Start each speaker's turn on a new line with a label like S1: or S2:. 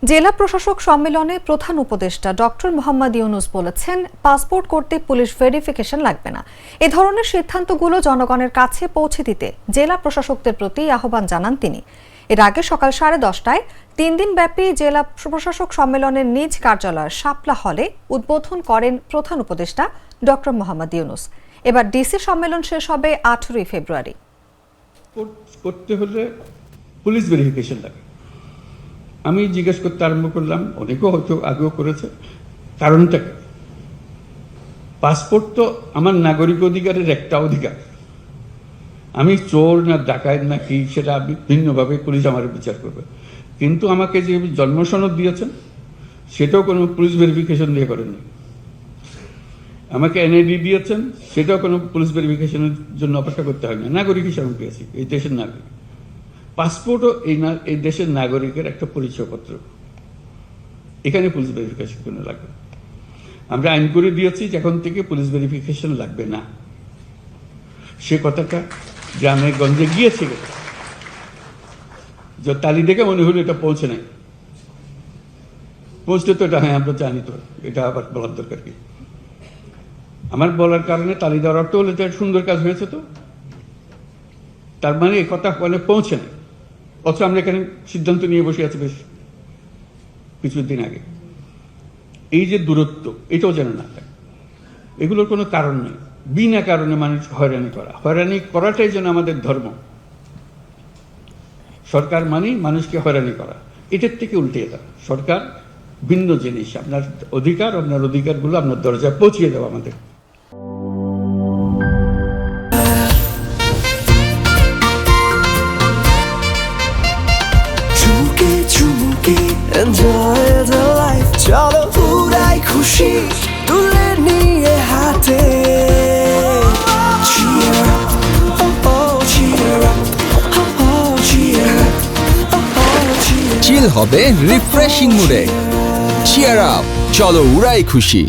S1: জেলা প্রশাসক সম্মেলনে প্রধান উপদেষ্টা ডক্টর মোহাম্মদ ইউনুস বলেছেন, পাসপোর্ট করতে পুলিশ ভেরিফিকেশন লাগবে না। এ ধরনের সিদ্ধান্তগুলো জনগণের কাছে পৌঁছে দিতে জেলা প্রশাসকদের প্রতি আহ্বান জানান তিনি। এর আগে সকাল 10:30টায় 3 দিনব্যাপী জেলা প্রশাসক সম্মেলনের নিজ কার্যালয় শাপলা হলে উদ্বোধন করেন প্রধান উপদেষ্টা ডক্টর মোহাম্মদ ইউনুস। এবার ডিসি সম্মেলন শেষ হবে 18 ফেব্রুয়ারি।
S2: করতে হলে পুলিশ ভেরিফিকেশন লাগে। আমি জিজ্ঞেস করতে আরম্ভ করলাম, অনেকেও হয়তো আগেও করেছে, কারণটা কি? পাসপোর্ট তো আমার নাগরিক অধিকারের একটা অধিকার। আমি চোর না ডাকাত না কি সেটা ভিন্নভাবে পুলিশ আমার বিচার করবে, কিন্তু আমাকে যে জন্মসনদ দিয়েছেন সেটাও কোনো পুলিশ ভেরিফিকেশন দিয়ে করেননি। আমাকে এনআইডি দিয়েছেন, সেটাও কোনো পুলিশ ভেরিফিকেশনের জন্য অপেক্ষা করতে হয় না। নাগরিক হিসাবে পেয়েছি, এই দেশের নাগরিক। পাসপোর্টও এই দেশের নাগরিকের একটা পরিচয়পত্র, এখানে পুলিশ ভেরিফিকেশন কোনো লাগবে না। আমরা আইন করে দিয়েছি যে এখন থেকে পুলিশ ভেরিফিকেশন লাগবে না। সে কথাটা গ্রামে গঞ্জে গিয়েছিল, যে তালি দেখে মনে হলো এটা পৌঁছে নাই। পৌঁছতে তো এটা হ্যাঁ আমরা জানি, তো এটা আবার বলার দরকার কি? আমার বলার কারণে তালি দেওয়ার অর্থ হলে এটা সুন্দর কাজ হয়েছে, তো তার মানে এই কথা মানে পৌঁছে না। অথচ আমরা এখানে সিদ্ধান্ত নিয়ে বসে আছি বেশ কিছুদিন আগে। এই যে দূরত্ব, এটাও যেন না থাকে। এগুলোর কোনো কারণ নেই, বিনা কারণে মানুষ হয়রানি করাটাই যেন আমাদের ধর্ম। সরকার মানেই মানুষকে হয়রানি করা, এটার থেকে উল্টে দেওয়া। সরকার ভিন্ন জিনিস, আপনার অধিকারগুলো আপনার দরজায় পৌঁছিয়ে দেওয়া আমাদের।
S3: Enjoy the life, চলো পুরাই খুশি তুলে নিয়ে হাতে। Cheer up, oh oh, cheer up, oh oh, cheer up, oh oh, cheer up.
S4: চিল হবে রিফ্রেশিং মুডে। চিয়ার আপ, চলো উড়াই খুশি।